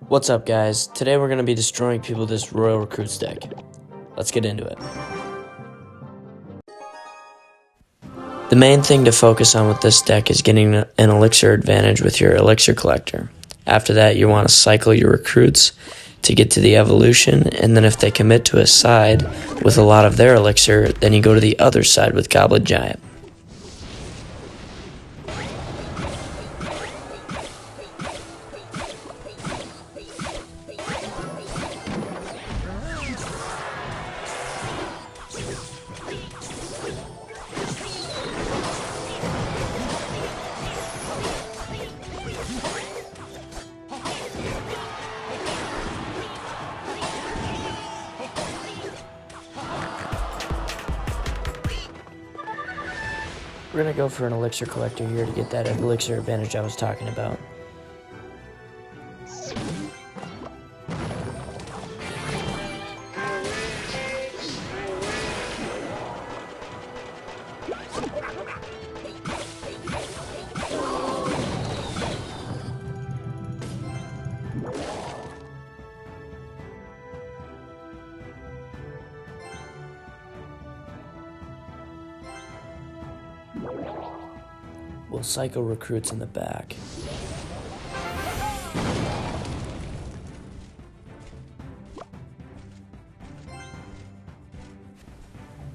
What's up, guys? Today we're going to be destroying people with this Royal Recruits deck. Let's get into it. The main thing to focus on with this deck is getting an elixir advantage with your elixir collector. After that, you want to cycle your recruits to get to the evolution, and then if they commit to a side with a lot of their elixir, then you go to the other side with Goblin Giant. We're going to go for an elixir collector here to get that elixir advantage I was talking about. We'll cycle recruits in the back.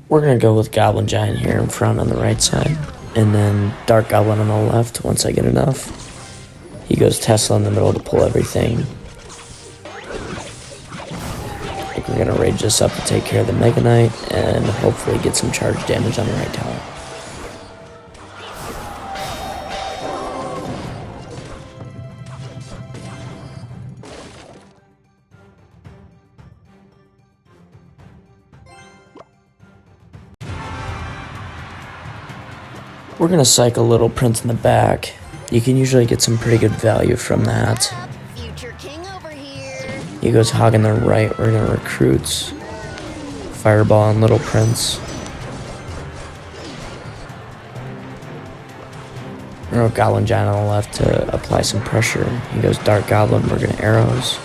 We're going to go with Goblin Giant here in front on the right side, and then Dark Goblin on the left once I get enough. He goes Tesla in the middle to pull everything. I think we're going to rage this up to take care of the Mega Knight and hopefully get some charge damage on the right tower. We're going to cycle Little Prince in the back. You can usually get some pretty good value from that. Future king over here. He goes Hog on the right. We're going to recruits. Fireball on Little Prince. We're going to Goblin Giant on the left to apply some pressure. He goes Dark Goblin. We're going to arrows.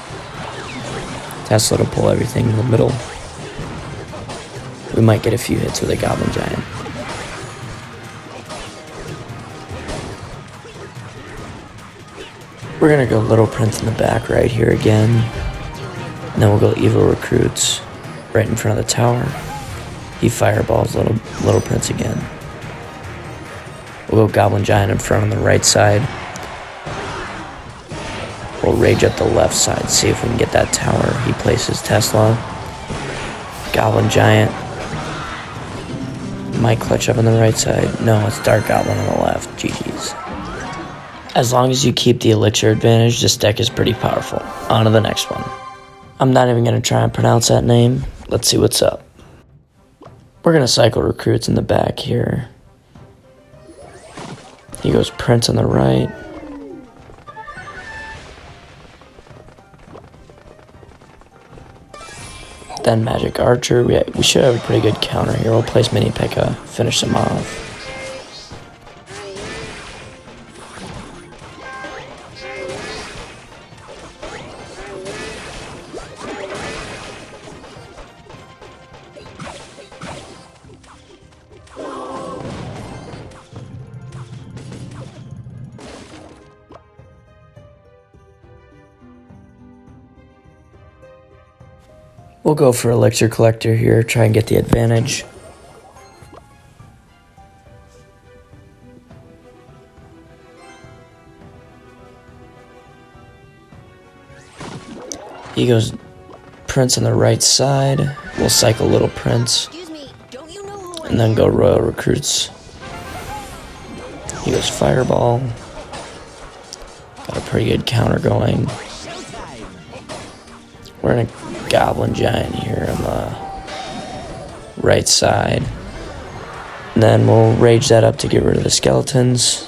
Tesla to pull everything in the middle. We might get a few hits with a Goblin Giant. We're going to go Little Prince in the back right here again. And then we'll go Evil Recruits right in front of the tower. He fireballs Little Prince again. We'll go Goblin Giant in front on the right side. We'll rage up the left side, see if we can get that tower. He places Tesla. Goblin Giant. Might clutch up on the right side. No, it's Dark Goblin on the left. GG's. As long as you keep the elixir advantage, this deck is pretty powerful. On to the next one. I'm not even going to try and pronounce that name. Let's see what's up. We're going to cycle recruits in the back here. He goes Prince on the right. Then Magic Archer. We should have a pretty good counter here. We'll place Mini P.E.K.K.A. Finish him off. We'll go for Elixir Collector here, try and get the advantage. He goes Prince on the right side. We'll cycle Little Prince. And then go Royal Recruits. He goes Fireball. Got a pretty good counter going. We're in a Goblin Giant here on the right side. And then we'll rage that up to get rid of the skeletons.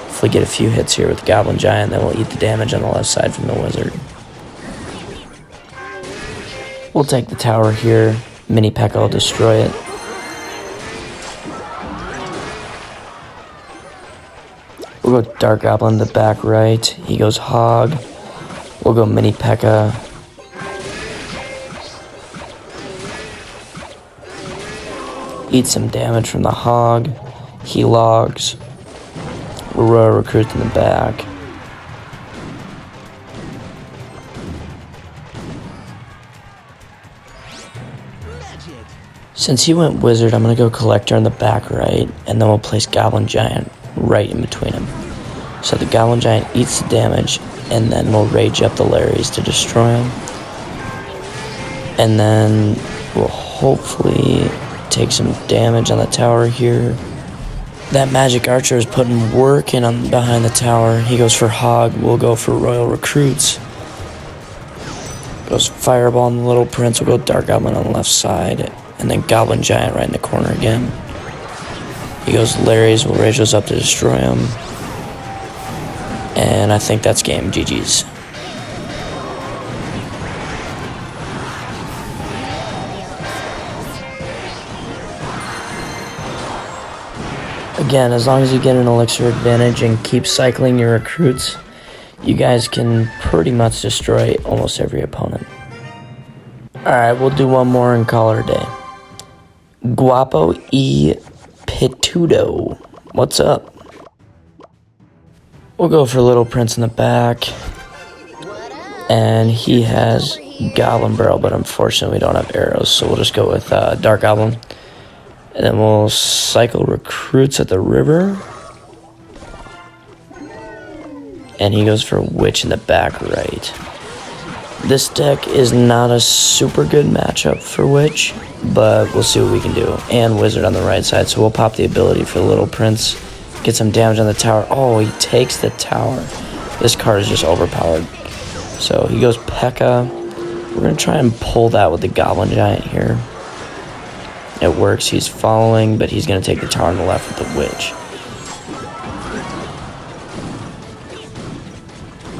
If we get a few hits here with the Goblin Giant, then we'll eat the damage on the left side from the wizard. We'll take the tower here. Mini P.E.K.K.A. will destroy it. We'll go Dark Goblin to the back right. He goes Hog. We'll go Mini P.E.K.K.A. Eat some damage from the Hog. He logs. We'll roll Recruits in the back. Since he went Wizard, I'm going to go Collector in the back right, and then we'll place Goblin Giant right in between him. So the Goblin Giant eats the damage, and then we'll Rage up the Larrys to destroy him. And then we'll hopefully take some damage on the tower here. That Magic Archer is putting work in on behind the tower. He goes for Hog, we'll go for Royal Recruits. Goes Fireball on the Little Prince, we'll go Dark Goblin on the left side. And then Goblin Giant right in the corner again. He goes Larrys, we'll Rage those up to destroy him. And I think that's game. GG's. Again, as long as you get an elixir advantage and keep cycling your recruits, you guys can pretty much destroy almost every opponent. Alright, we'll do one more and call it a day. Guapo y Pitudo. What's up? We'll go for Little Prince in the back. And he has Goblin Barrel, but unfortunately we don't have arrows, so we'll just go with Dark Goblin. And then we'll cycle Recruits at the river. And he goes for Witch in the back right. This deck is not a super good matchup for Witch, but we'll see what we can do. And Wizard on the right side, so we'll pop the ability for the Little Prince. Get some damage on the tower. Oh, he takes the tower. This card is just overpowered. So he goes P.E.K.K.A. We're going to try and pull that with the Goblin Giant here. It works. He's following, but he's going to take the tower on the left with the Witch.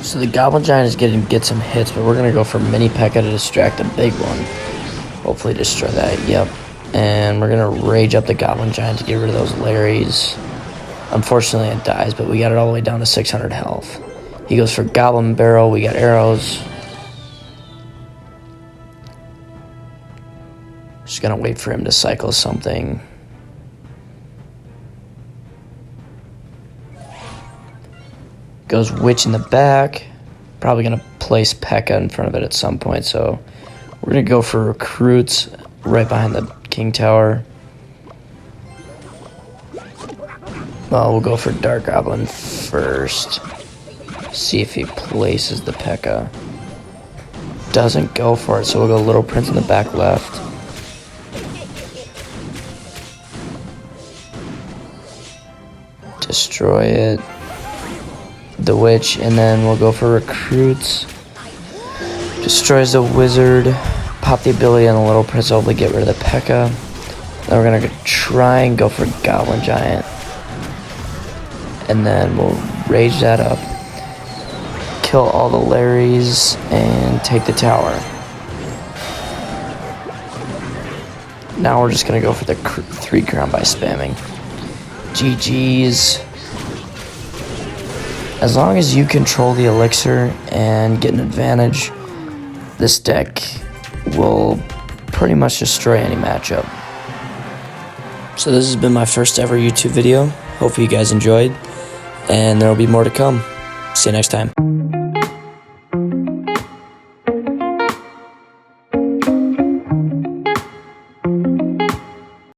So the Goblin Giant is getting some hits, but we're going to go for Mini P.E.K.K.A. to distract the big one. Hopefully destroy that. Yep. And we're going to Rage up the Goblin Giant to get rid of those Larrys. Unfortunately, it dies, but we got it all the way down to 600 health. He goes for Goblin Barrel. We got arrows. Just going to wait for him to cycle something. Goes Witch in the back. Probably going to place P.E.K.K.A. in front of it at some point, so we're going to go for Recruits right behind the King Tower. Well, we'll go for Dark Goblin first. See if he places the P.E.K.K.A. Doesn't go for it, so we'll go Little Prince in the back left. Destroy it. The Witch, and then we'll go for Recruits. Destroys the Wizard. Pop the ability on the Little Prince, hopefully get rid of the P.E.K.K.A. Then we're gonna try and go for Goblin Giant. And then we'll Rage that up. Kill all the Larrys and take the tower. Now we're just gonna go for the 3 crown by spamming. GG's. As long as you control the elixir and get an advantage, this deck will pretty much destroy any matchup. So this has been my first ever YouTube video. Hopefully you guys enjoyed, and there will be more to come. See you next time.